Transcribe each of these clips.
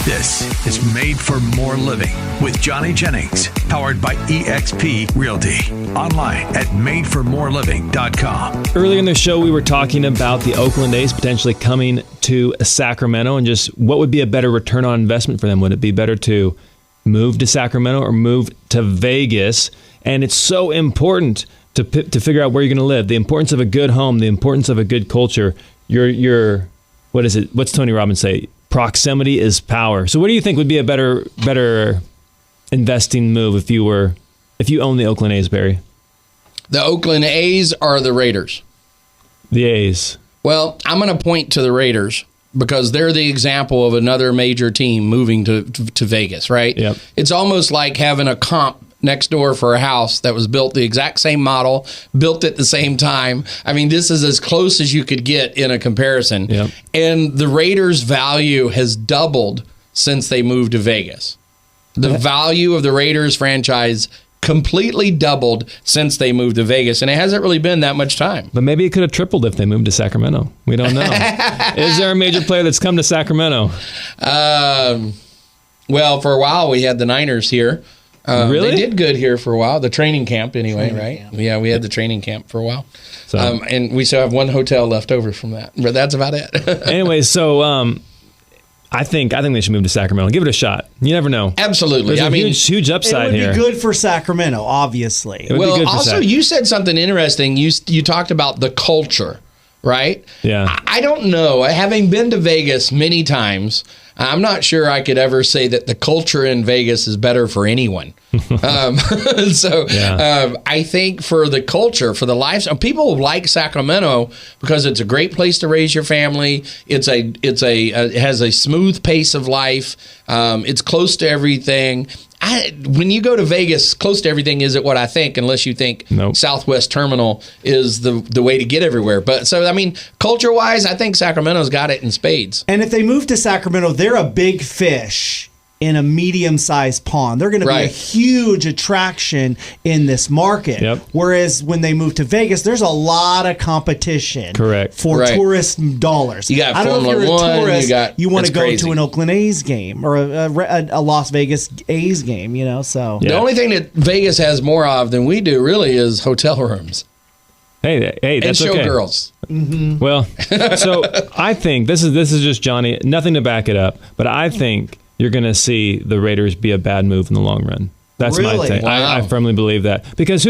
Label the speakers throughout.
Speaker 1: This is Made for More Living with Johnny Jennings, powered by eXp Realty. Online at madeformoreliving.com.
Speaker 2: Earlier in the show, we were talking about the Oakland A's potentially coming to Sacramento and just what would be a better return on investment for them. Would it be better to move to Sacramento or move to Vegas? And it's so important to figure out where you're going to live. The importance of a good home, the importance of a good culture. Your what is it? What's Tony Robbins say? Proximity is power. So what do you think would be a better investing move if you own the Oakland A's, Barry?
Speaker 3: The Oakland A's are the Raiders.
Speaker 2: The A's.
Speaker 3: Well, I'm going to point to the Raiders because they're the example of another major team moving to Vegas, right?
Speaker 2: Yep.
Speaker 3: It's almost like having a comp next door for a house that was built the exact same model, built at the same time. I mean, this is as close as you could get in a comparison.
Speaker 2: Yep.
Speaker 3: And the Raiders' value has doubled since they moved to Vegas. The value of the Raiders franchise completely doubled since they moved to Vegas, and it hasn't really been that much time.
Speaker 2: But maybe it could have tripled if they moved to Sacramento. We don't know. Is there a major player that's come to Sacramento?
Speaker 3: Well, for a while we had the Niners here.
Speaker 2: Really?
Speaker 3: They did good here for a while. The training camp, anyway, right?
Speaker 4: Camp.
Speaker 3: Yeah, we had the training camp for a while.
Speaker 2: So.
Speaker 3: And we still have one hotel left over from that. But that's about it.
Speaker 2: Anyway, so I think they should move to Sacramento. Give it a shot. You never know.
Speaker 3: Absolutely.
Speaker 2: There's a huge upside here.
Speaker 4: It would be good for Sacramento, obviously.
Speaker 3: Well, also, you said something interesting. You talked about the culture, right?
Speaker 2: Yeah.
Speaker 3: I don't know. Having been to Vegas many times, I'm not sure I could ever say that the culture in Vegas is better for anyone. I think for the culture, for the lifestyle, people like Sacramento because it's a great place to raise your family. It has a smooth pace of life. It's close to everything. When you go to Vegas, close to everything isn't what I think, unless you think Southwest Terminal is the way to get everywhere. But so, I mean, culture-wise, I think Sacramento's got it in spades.
Speaker 4: And if they move to Sacramento, they're a big fish in a medium-sized pond. They're going to be a huge attraction in this market.
Speaker 2: Yep.
Speaker 4: Whereas when they move to Vegas, there's a lot of competition for tourist dollars.
Speaker 3: You got
Speaker 4: I don't know if you're
Speaker 3: Formula
Speaker 4: a tourist,
Speaker 3: One.
Speaker 4: you want to go
Speaker 3: crazy.
Speaker 4: to an Oakland A's game or a Las Vegas A's game, so.
Speaker 3: The only thing that Vegas has more of than we do really is hotel rooms.
Speaker 2: Hey, that's
Speaker 3: and
Speaker 2: okay.
Speaker 3: showgirls.
Speaker 4: Mm-hmm.
Speaker 2: Well, so I think this is just Johnny. Nothing to back it up, but I think you're going to see the Raiders be a bad move in the long run. That's my
Speaker 4: Really?
Speaker 2: take.
Speaker 3: Wow.
Speaker 2: I firmly believe that because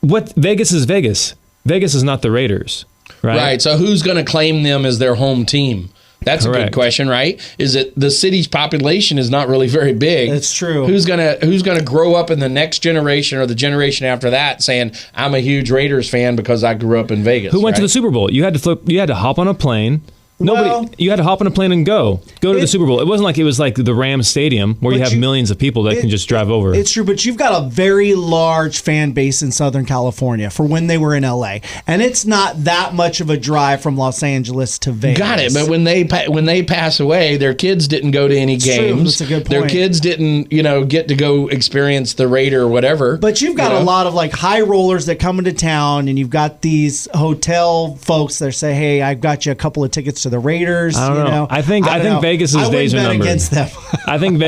Speaker 2: Vegas is Vegas. Vegas is not the Raiders, right?
Speaker 3: Right. So who's going to claim them as their home team? That's a good question, right? Is it the city's population is not really very big?
Speaker 4: That's true.
Speaker 3: Who's gonna grow up in the next generation or the generation after that saying I'm a huge Raiders fan because I grew up in Vegas?
Speaker 2: Who went to the Super Bowl? You had to hop on a plane. You had to hop on a plane and go to the Super Bowl. It wasn't like it was like the Rams Stadium where you have millions of people that can just drive over.
Speaker 4: It's true, but you've got a very large fan base in Southern California for when they were in LA, and it's not that much of a drive from Los Angeles to Vegas.
Speaker 3: Got it, but when they pass away, their kids didn't go to any games.
Speaker 4: That's a good point.
Speaker 3: Their kids didn't, get to go experience the Raider or whatever.
Speaker 4: But you've got a lot of like high rollers that come into town, and you've got these hotel folks that say, "Hey, I've got you a couple of tickets to the Raiders."
Speaker 2: I don't know. I think Vegas's days are numbered.
Speaker 4: Against them.
Speaker 2: I think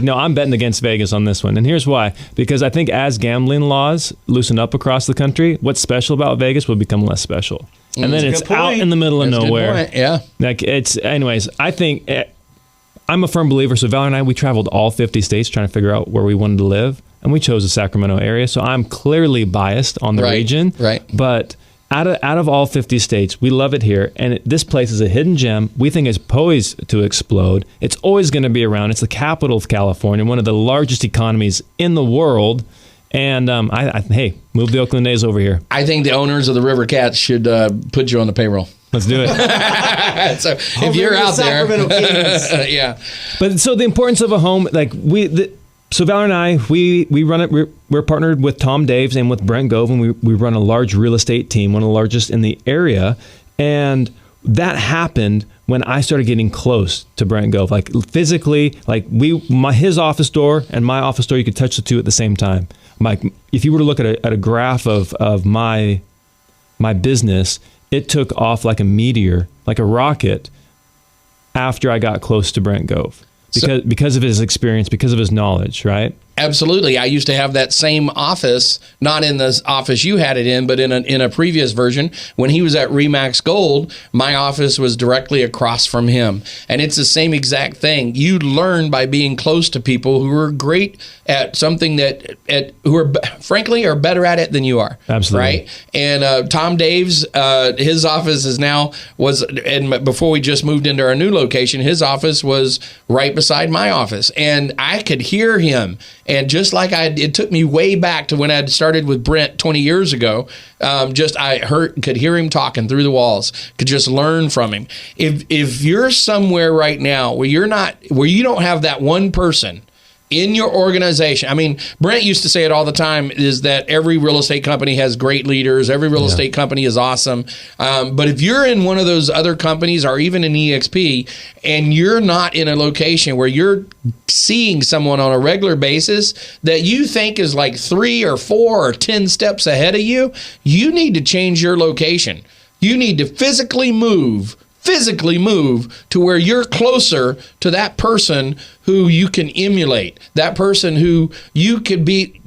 Speaker 2: I'm betting against Vegas on this one. And here's why. Because I think as gambling laws loosen up across the country, what's special about Vegas will become less special. And then it's out in the middle of nowhere.
Speaker 3: Yeah.
Speaker 2: Anyways, I think I'm a firm believer. So Valerie and I, we traveled all 50 states trying to figure out where we wanted to live. And we chose the Sacramento area. So I'm clearly biased on the region.
Speaker 3: Right.
Speaker 2: But out of all 50 states, we love it here. And this place is a hidden gem. We think it's poised to explode. It's always going to be around. It's the capital of California, one of the largest economies in the world. And hey, move the Oakland A's over here.
Speaker 3: I think the owners of the River Cats should put you on the payroll.
Speaker 2: Let's do it.
Speaker 3: So if you're out there, yeah.
Speaker 2: But so the importance of a home, so Valerie and I, we run it. We're partnered with Tom Daves and with Brent Gove, and we run a large real estate team, one of the largest in the area. And that happened when I started getting close to Brent Gove, like physically, his office door and my office door, you could touch the two at the same time. Like if you were to look at a graph of my business, it took off like a meteor, like a rocket, after I got close to Brent Gove. because of his experience, because of his knowledge, right?
Speaker 3: Absolutely. I used to have that same office, not in the office you had it in, but in a previous version. When he was at Remax Gold, my office was directly across from him. And it's the same exact thing. You learn by being close to people who are great at something who are, frankly, are better at it than you are.
Speaker 2: Absolutely.
Speaker 3: Right? And Tom Dave's, his office and before we just moved into our new location, his office was right beside my office. And I could hear him. And just like it took me way back to when I started with Brent 20 years ago. Could hear him talking through the walls. Could just learn from him. If you're somewhere right now where you don't have that one person in your organization. I mean, Brent used to say it all the time, is that every real estate company has great leaders. Every real estate company is awesome. But if you're in one of those other companies or even in EXP and you're not in a location where you're seeing someone on a regular basis that you think is like 3 or 4 or 10 steps ahead of you, you need to change your location. You need to physically move to where you're closer to that person who you can emulate, that person who they could be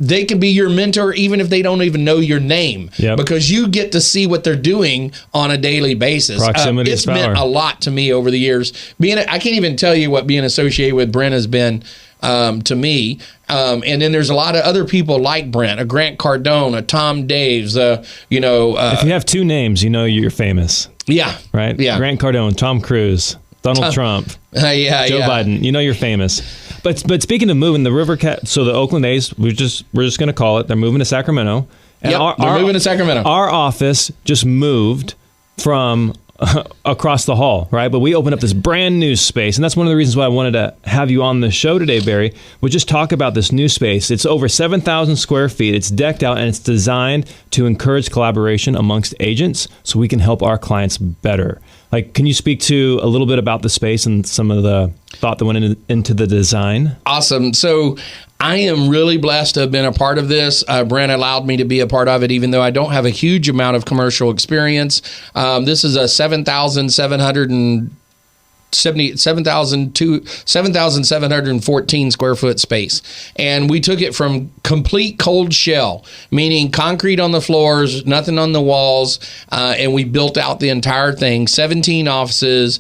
Speaker 3: your mentor even if they don't even know your name, because you get to see what they're doing on a daily basis.
Speaker 2: Proximity
Speaker 3: it's
Speaker 2: is power.
Speaker 3: Meant a lot to me over the years. I can't even tell you what being associated with Brent has been to me. And then there's a lot of other people like Brent, a Grant Cardone, a Tom Daves, if
Speaker 2: you have 2 names, you're famous.
Speaker 3: Yeah.
Speaker 2: Right?
Speaker 3: Yeah.
Speaker 2: Grant Cardone, Tom Cruise, Donald Trump, Joe Biden. You're famous. But speaking of moving, the the Oakland A's, we're just going to call it, they're moving to Sacramento. And
Speaker 3: they're moving to Sacramento.
Speaker 2: Our office just moved from across the hall, right? But we opened up this brand new space, and that's one of the reasons why I wanted to have you on the show today, Barry. We'll just talk about this new space. It's over 7,000 square feet. It's decked out, and it's designed to encourage collaboration amongst agents so we can help our clients better. Like, can you speak to a little bit about the space and some of the thought that went into the design?
Speaker 3: Awesome. So I am really blessed to have been a part of this. Brent allowed me to be a part of it, even though I don't have a huge amount of commercial experience. This is a 7,714 square foot space. And we took it from complete cold shell, meaning concrete on the floors, nothing on the walls, and we built out the entire thing. 17 offices,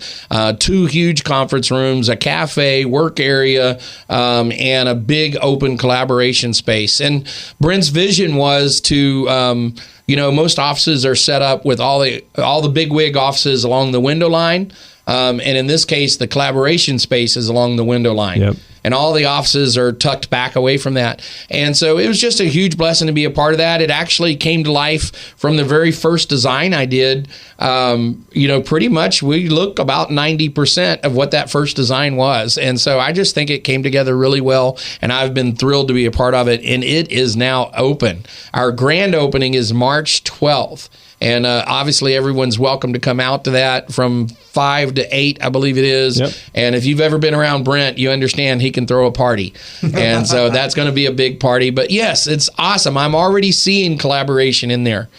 Speaker 3: 2 huge conference rooms, a cafe, work area, and a big open collaboration space. And Brent's vision was to most offices are set up with all the big wig offices along the window line. And in this case, the collaboration space is along the window line.
Speaker 2: Yep.
Speaker 3: And all the offices are tucked back away from that. And so it was just a huge blessing to be a part of that. It actually came to life from the very first design I did. Pretty much we look about 90% of what that first design was. And so I just think it came together really well. And I've been thrilled to be a part of it. And it is now open. Our grand opening is March 12th. And obviously, everyone's welcome to come out to that from 5 to 8, I believe it is.
Speaker 2: Yep.
Speaker 3: And if you've ever been around Brent, you understand he can throw a party. And so that's going to be a big party. But yes, it's awesome. I'm already seeing collaboration in there.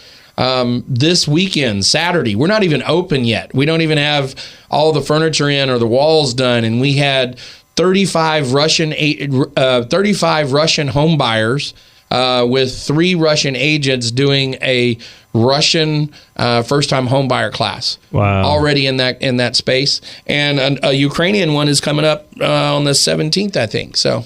Speaker 3: This weekend, Saturday, we're not even open yet. We don't even have all the furniture in or the walls done. And we had 35 Russian home buyers with 3 Russian agents doing a Russian first-time home buyer class.
Speaker 2: Wow!
Speaker 3: Already in that space, and a Ukrainian one is coming up on the 17th, I think. So.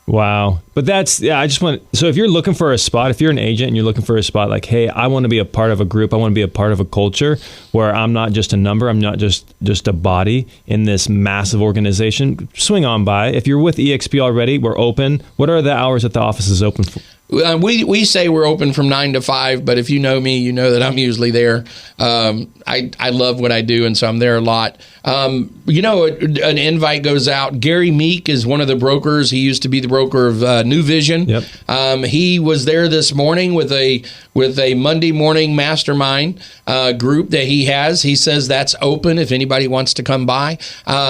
Speaker 2: Wow. But so if you're looking for a spot, if you're an agent and you're looking for a spot like, hey, I want to be a part of a group, I want to be a part of a culture where I'm not just a number, I'm not just a body in this massive organization, swing on by. If you're with EXP already, we're open. What are the hours that the office is open for?
Speaker 3: We say we're open from 9 to 5, but if you know me, you know that I'm usually there. I love what I do, and so I'm there a lot. An invite goes out. Gary Meek is one of the brokers. He used to be the broker of New Vision.
Speaker 2: Yep.
Speaker 3: He was there this morning with a Monday morning mastermind group that he has. He says that's open if anybody wants to come by.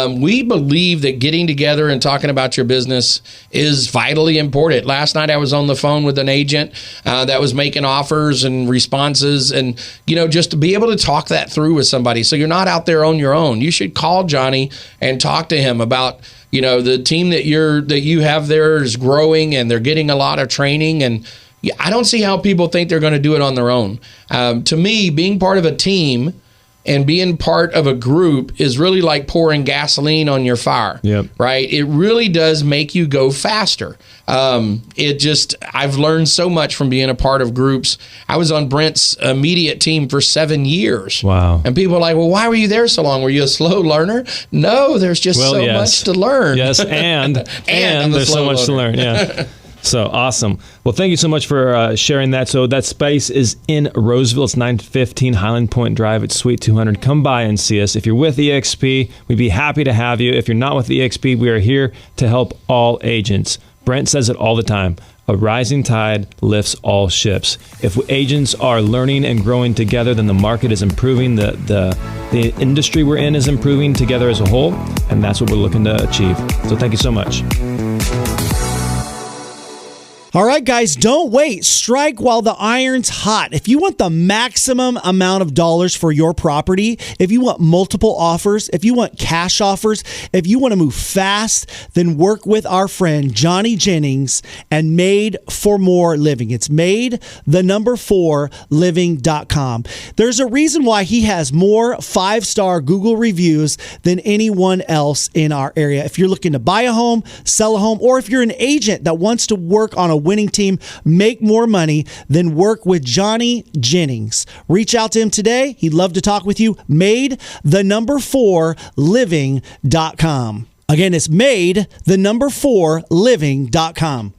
Speaker 3: We believe that getting together and talking about your business is vitally important. Last night I was on the phone with an agent that was making offers and responses, and just to be able to talk that through with somebody, so you're not out there on your own. You should call John Johnny, and talk to him about, the team that you have there is growing and they're getting a lot of training. And I don't see how people think they're going to do it on their own. To me, being part of a team and being part of a group is really like pouring gasoline on your fire, right? It really does make you go faster. I've learned so much from being a part of groups. I was on Brent's immediate team for 7 years.
Speaker 2: Wow.
Speaker 3: And people are like, well, why were you there so long? Were you a slow learner? No, there's just much to learn.
Speaker 2: Yes, and there's so much to learn. Yeah. So awesome. Well, thank you so much for sharing that. So that space is in Roseville. It's 915 Highland Point Drive. It's Suite 200. Come by and see us. If you're with EXP, we'd be happy to have you. If you're not with EXP, we are here to help all agents. Brent says it all the time. A rising tide lifts all ships. If agents are learning and growing together, then the market is improving. The industry we're in is improving together as a whole, and that's what we're looking to achieve. So thank you so much.
Speaker 4: All right, guys, don't wait. Strike while the iron's hot. If you want the maximum amount of dollars for your property, if you want multiple offers, if you want cash offers, if you want to move fast, then work with our friend Johnny Jennings and Made for More Living. It's made4living.com. There's a reason why he has more 5-star Google reviews than anyone else in our area. If you're looking to buy a home, sell a home, or if you're an agent that wants to work on a winning team, make more money, then work with Johnny Jennings. Reach out to him today. He'd love to talk with you. Made4living.com. Again, it's made4living.com.